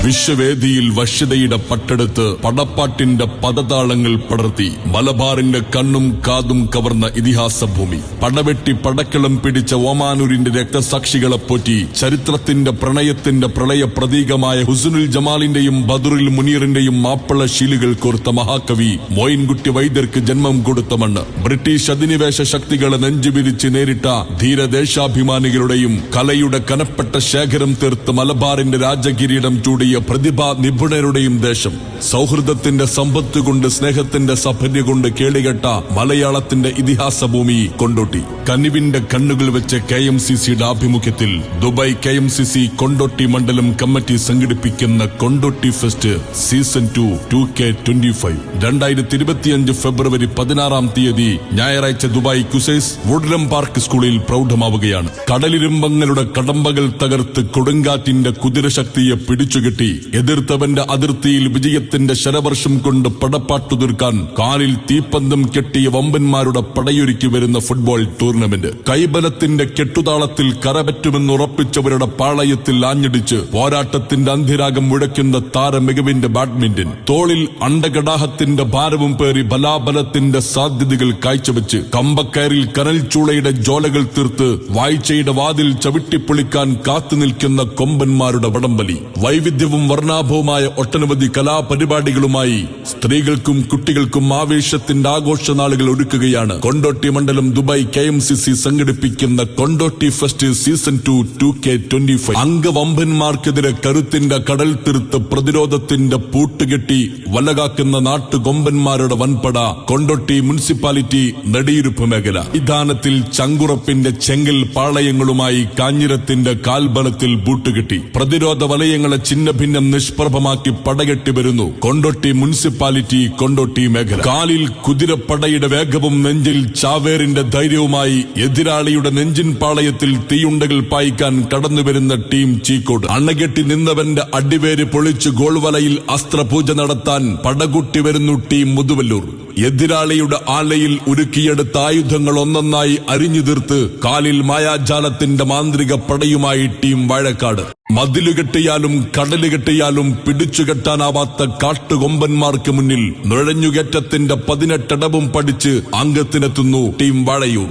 വിശ്വവേദിയിൽ വശ്യതയുടെ പട്ടെടുത്ത് പടപ്പാട്ടിന്റെ പദതാളങ്ങൾ പടർത്തി മലബാറിന്റെ കണ്ണും കാതും കവർന്ന ഇതിഹാസ ഭൂമി. പടവെട്ടി പടക്കളം പിടിച്ച ഓമാനൂരിന്റെ രക്തസാക്ഷികളെ പോറ്റി ചരിത്രത്തിന്റെ പ്രണയത്തിന്റെ പ്രളയ പ്രതീകമായ ഹുസ്നുൽ ജമാലിന്റെയും ബദറുൽ മുനീറിന്റെയും മാപ്പിള ശീലുകൾ കോർത്ത മഹാകവി മോയിൻകുട്ടി വൈദ്യർക്ക് ജന്മം കൊടുത്ത മണ്ണ്. ബ്രിട്ടീഷ് അധിനിവേശ ശക്തികളെ നെഞ്ചുവിരിച്ച് നേരിട്ട ധീരദേശാഭിമാനികളുടെയും കലയുടെ കനപ്പെട്ട ശേഖരം തീർത്ത് മലബാറിന്റെ രാജകിരീടം ചൂടിയ പ്രതിഭാ നിപുണരുടെയും ദേശം. സൗഹൃദത്തിന്റെ സമ്പത്ത് കൊണ്ട് സ്നേഹത്തിന്റെ സഫല്യ കൊണ്ട് കേളികെട്ട മലയാളത്തിന്റെ ഇതിഹാസ ഭൂമി കൊണ്ടോട്ടി. കനിവിന്റെ കണ്ണുകൾ വെച്ച് KMCCയുടെ ആഭിമുഖ്യത്തിൽ ദുബായ് KMCC കൊണ്ടോട്ടി മണ്ഡലം കമ്മിറ്റി സംഘടിപ്പിക്കുന്ന കൊണ്ടോട്ടി ഫെസ്റ്റ് സീസൺ 2 2K25 2025 ഫെബ്രുവരി 16-ാം തീയതി ഞായറാഴ്ച ദുബായ് കുസൈസ് വുഡ്ലം പാർക്ക് സ്കൂളിൽ പ്രൗഢമാവുകയാണ്. കടലിരുമ്പങ്ങളുടെ കടമ്പകൾ തകർത്ത് കൊടുങ്കാറ്റിന്റെ കുതിരശക്തിയെ പിടിച്ചുകെട്ടി എതിർത്തവന്റെ അതിർത്തിയിൽ വിജയത്തിന്റെ ശരവർഷം കൊണ്ട് പടപ്പാട്ടു തീർക്കാൻ കാലിൽ തീപ്പന്തം കെട്ടിയ വമ്പന്മാരുടെ പടയൊരുക്കി വരുന്ന ഫുട്ബോൾ ടൂർണമെന്റ്. കൈബലത്തിന്റെ കെട്ടുതാളത്തിൽ കരപറ്റുമെന്നുറപ്പിച്ചവരുടെ പാളയത്തിൽ ആഞ്ഞടിച്ച് പോരാട്ടത്തിന്റെ അന്ത്യരാഗം മുഴക്കുന്ന താരമികവിന്റെ ബാഡ്മിന്റൺ. തോളിൽ അണ്ടകടാഹത്തിന്റെ ഭാരവും പേറി ബലാബലത്തിന്റെ സാധ്യതകൾ കാഴ്ചവെച്ച് കമ്പക്കയറിൽ കനൽ ചൂളയുടെ ജോലകൾ തീർത്ത് വാഴ്ചയുടെ വാതിൽ ചവിട്ടിപ്പൊളിക്കാൻ കാത്തുനിൽക്കുന്ന കൊമ്പന്മാരുടെ വടംവലി. വൈവിധ്യവും വർണ്ണാഭവുമായ ഒട്ടനവധി കലാപരിപാടികളുമായി സ്ത്രീകൾക്കും കുട്ടികൾക്കും ആവേശത്തിന്റെ ആഘോഷനാളുകൾ ഒരുക്കുകയാണ് കൊണ്ടോട്ടി മണ്ഡലം ദുബായ് KMCC സംഘടിപ്പിക്കുന്ന കൊണ്ടോട്ടി ഫെസ്റ്റ് സീസൺ 2 2K25. അംഗവമ്പന്മാർക്കെതിരെ കരുത്തിന്റെ കടൽ തീർത്ത് പ്രതിരോധത്തിന്റെ പൂട്ടുകെട്ടി വലകാക്കുന്ന നാട്ടുകൊമ്പന്മാരുടെ വൻപട കൊണ്ടോട്ടി മുനിസിപ്പാലിറ്റി നെടിയിരുപ്പ് മേഖല. ഇധാനത്തിൽ ചങ്കുറപ്പിന്റെ ചെങ്കൽ പാളയങ്ങളുമായി കാഞ്ഞിരത്തിന്റെ കാൽബലത്തിൽ ബൂട്ടുകെട്ടി പ്രതിരോധ വലയങ്ങളെ ഭിന്നം നിഷ്പ്രഭമാക്കി പടകെട്ടി വരുന്നു കൊണ്ടോട്ടി മുനിസിപ്പാലിറ്റി കൊണ്ടോട്ടി മേഖല. കാലിൽ കുതിരപ്പടയുടെ വേഗവും നെഞ്ചിൽ ചാവേറിന്റെ ധൈര്യവുമായി എതിരാളിയുടെ നെഞ്ചിൻ പാളയത്തിൽ തീയുണ്ടകൾ പായിക്കാൻ കടന്നുവരുന്ന ടീം ചീക്കോട്. അണകെട്ടി നിന്നവന്റെ അടിവേര് പൊളിച്ച് ഗോൾവലയിൽ അസ്ത്രപൂജ നടത്താൻ പടകുട്ടി വരുന്നു ടീം മുതുവല്ലൂർ. എതിരാളിയുടെ ആലയിൽ ഉരുക്കിയെടുത്ത ആയുധങ്ങൾ ഒന്നൊന്നായി അരിഞ്ഞു തീർത്ത് കാലിൽ മായാജാലത്തിന്റെ മാന്ത്രിക പടയുമായി ടീം വാഴക്കാട്. മതിലുകെട്ടിയാലും കടലുകെട്ടിയാലും പിടിച്ചുകെട്ടാനാവാത്ത കാട്ടുകൊമ്പന്മാർക്ക് മുന്നിൽ നുഴഞ്ഞുകയറ്റത്തിന്റെ 18 അടവും പഠിച്ച് അംഗത്തിനെത്തുന്നു ടീം വാഴയൂർ.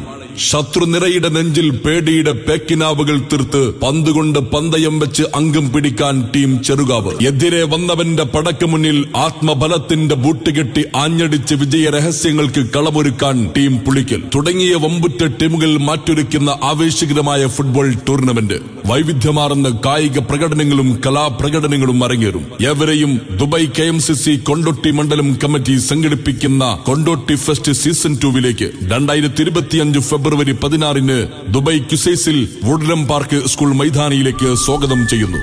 ശത്രുനിരയുടെ നെഞ്ചിൽ പേടിയുടെ പേക്കിനാവുകൾ തീർത്ത് പന്തുകൊണ്ട് പന്തയം വെച്ച് അംഗം പിടിക്കാൻ ടീം ചെറുകാവ്. എതിരെ വന്നവന്റെ പടക്ക് മുന്നിൽ ആത്മബലത്തിന്റെ ബൂട്ടുകെട്ടി ആഞ്ഞടിച്ച് വിജയ രഹസ്യങ്ങൾക്ക് കളമൊരുക്കാൻ ടീം പുളിക്കൽ. തുടങ്ങിയ വമ്പുറ്റ ടീമുകൾ മാറ്റൊരുക്കുന്ന ആവേശകരമായ ഫുട്ബോൾ ടൂർണമെന്റ്. വൈവിധ്യമാർന്ന കായിക പ്രകടനങ്ങളും കലാപ്രകടനങ്ങളും അരങ്ങേറും. ഏവരെയും ദുബായ് KMCC കൊണ്ടോട്ടി മണ്ഡലം കമ്മിറ്റി സംഘടിപ്പിക്കുന്ന കൊണ്ടോട്ടി ഫെസ്റ്റ് സീസൺ 2 2025 ഫെബ്രുവരി 16-ന് ദുബായ് കുസൈസിൽ വുഡ്ലം പാർക്ക് സ്കൂൾ മൈതാനിയിലേക്ക് സ്വാഗതം ചെയ്യുന്നു.